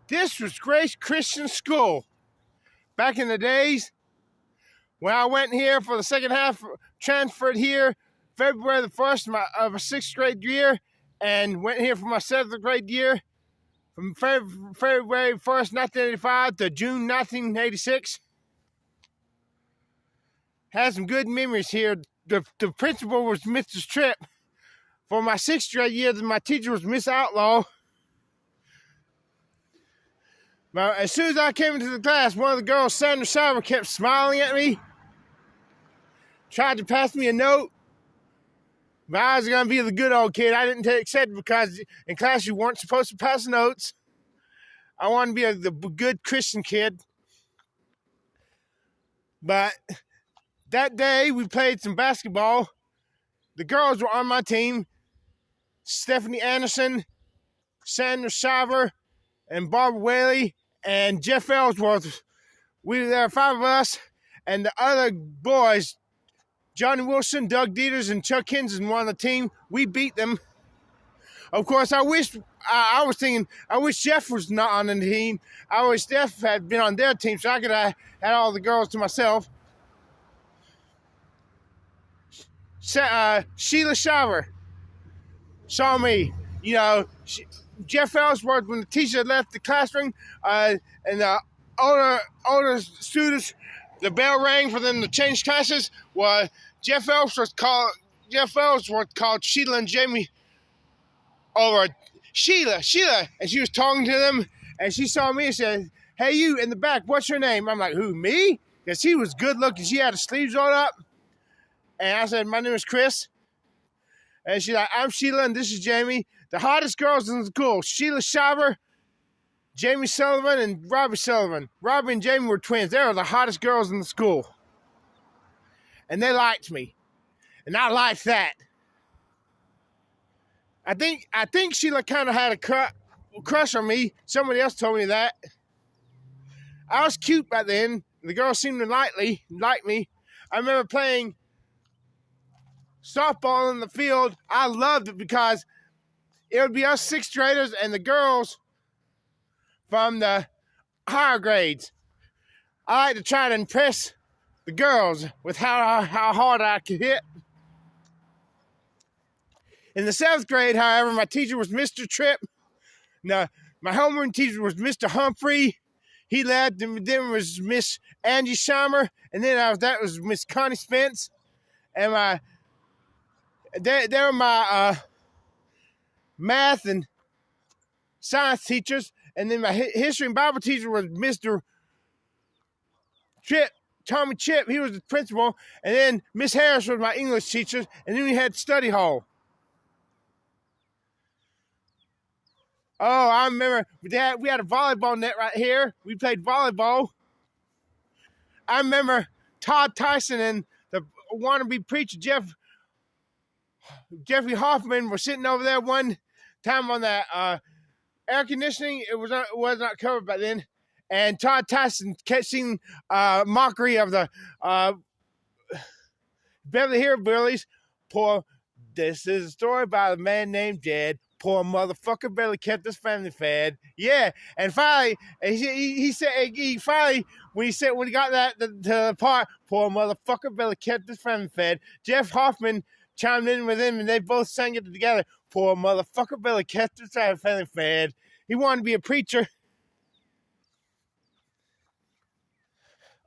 This was Grace Christian School. Back in the days when I went here for the second half, transferred here February the 1st of my 6th grade year, and went here for my 7th grade year from February 1st, 1985 to June 1986. Had some good memories here. The principal was Mr. Tripp. For my 6th grade year, my teacher was Miss Outlaw. But as soon as I came into the class, one of the girls, Sandra Sauer, kept smiling at me. Tried to pass me a note. But I was going to be the good old kid. I didn't accept it because in class you weren't supposed to pass notes. I wanted to be the good Christian kid. But that day we played some basketball. The girls were on my team. Stephanie Anderson, Sandra Sauer, and Barbara Whaley, and Jeff Ellsworth. There were 5 of us, and the other boys, Johnny Wilson, Doug Dieters, and Chuck Kinston were on the team. We beat them. Of course, I was thinking, I wish Jeff was not on the team. I wish Jeff had been on their team so I could have had all the girls to myself. Sheila Sauer saw me. You know, Jeff Ellsworth, when the teacher left the classroom, and the older students, the bell rang for them to change classes. Well, Jeff Ellsworth called Sheila and Jamie over. Sheila, and she was talking to them, and she saw me and said, "Hey, you in the back, what's your name?" I'm like, "Who, me?" Because he was good looking. She had her sleeves rolled up, and I said, "My name is Chris." And she's like, "I'm Sheila, and this is Jamie." The hottest girls in the school, Sheila Sauer, Jamie Sullivan, and Robbie Sullivan. Robbie and Jamie were twins. They were the hottest girls in the school. And they liked me. And I liked that. I think Sheila kind of had a crush on me. Somebody else told me that. I was cute back then. The girls seemed to like me. I remember playing softball in the field. I loved it because it would be us 6th graders and the girls from the higher grades. I like to try to impress the girls with how hard I could hit. In the 7th grade, however, my teacher was Mr. Tripp. Now, my homeroom teacher was Mr. Humphrey. He left. Then was Miss Angie Scheimer, and then that was Miss Connie Spence. And they were my math and science teachers, and then my history and Bible teacher was Mr. Tripp, Tommy Chip. He was the principal, and then Miss Harris was my English teacher, and then we had study hall. Oh, I remember we had a volleyball net right here. We played volleyball. I remember Todd Tyson and the wannabe preacher Jeffrey Hoffman were sitting over there one time on that air conditioning. It was not covered by then. And Todd Tyson kept singing mockery of the Beverly Hillbillies. This is a story about a man named Jed. Poor motherfucker barely kept his family fed. Yeah, and finally, he said when he got that to the part, poor motherfucker barely kept his family fed. Jeff Hoffman chimed in with him, and they both sang it together. Poor motherfucker barely kept his family fed. He wanted to be a preacher.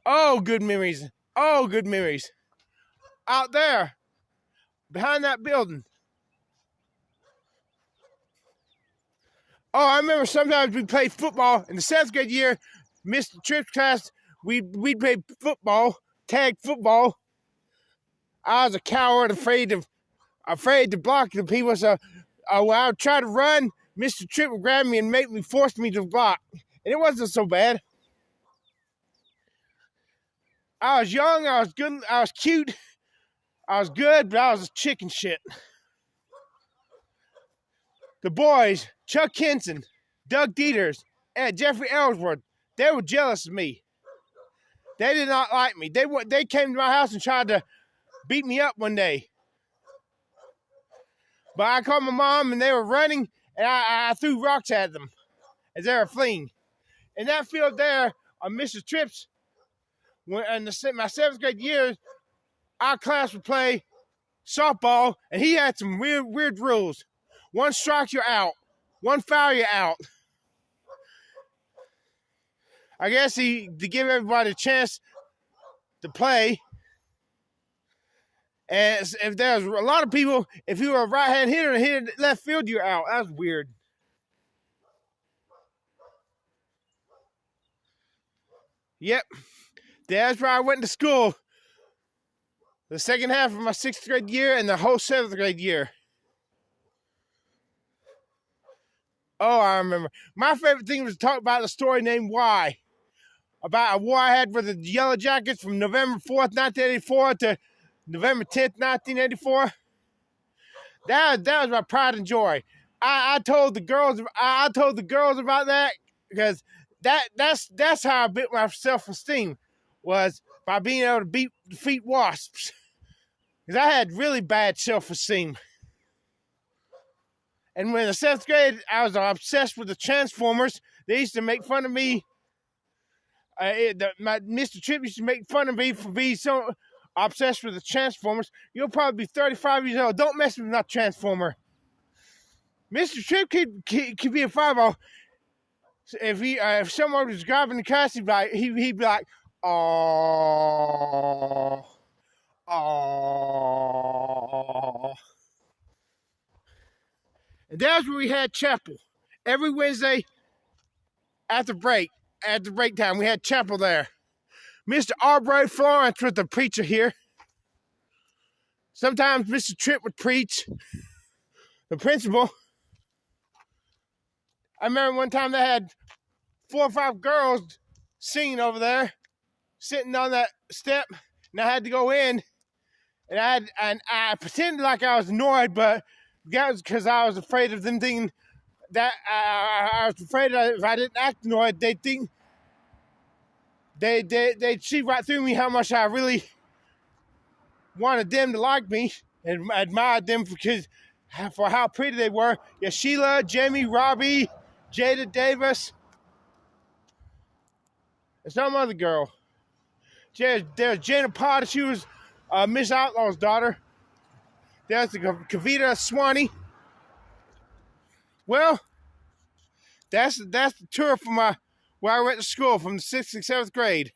Oh, good memories. Oh, good memories. Out there, behind that building. Oh, I remember sometimes we played football in the 7th grade year. Mr. Tripp's class, we'd play football, tag football. I was a coward, afraid to block the people. So when I would try to run, Mr. Tripp would grab me and force me to block. And it wasn't so bad. I was young, I was good, I was cute, I was good, but I was a chicken shit. The boys, Chuck Kinston, Doug Dieters, and Jeffrey Ellsworth, they were jealous of me. They did not like me. They came to my house and tried to beat me up one day. But I called my mom, and they were running, and I threw rocks at them as they were fleeing. in that field there on Mr. Tripp's, when in my 7th grade year, our class would play softball, and he had some weird rules. 1 strike, you're out. 1 foul, you're out. I guess to give everybody a chance to play. And if there's a lot of people, if you were a right-hand hitter and hit it left field, you're out. That was weird. Yep. That's where I went to school. The second half of my 6th grade year and the whole 7th grade year. Oh, I remember. My favorite thing was to talk about a story named Why. About a war I had with the Yellow Jackets from November 4th, 1984 to November 10th, 1984. That was my pride and joy. I told the girls about that because that's how I built my self-esteem, was by being able to defeat wasps. Because I had really bad self-esteem. And when in the 7th grade, I was obsessed with the Transformers. They used to make fun of me. Mr. Tripp used to make fun of me for being so obsessed with the Transformers. You'll probably be 35 years old. Don't mess with my Transformer. Mr. Tripp could be a fireball. If someone was driving the class, he'd be like, oh. And that's where we had chapel. Every Wednesday after break time, we had chapel there. Mr. Aubrey Florence was the preacher here. Sometimes Mr. Tripp would preach. The principal. I remember one time they had 4 or 5 girls singing over there, sitting on that step, and I had to go in, and I pretended like I was annoyed, but that was because I was afraid of them thinking that I was afraid that if I didn't act annoyed, they'd think they'd see right through me how much I really wanted them to like me and admired them for how pretty they were. Yeah, Sheila, Jamie, Robbie, Jada Davis, and some other girl. There's Jana Potter. She was Miss Outlaw's daughter. There's the Kavita Swanee. Well, that's the tour from where I went to school from the 6th and 7th grade.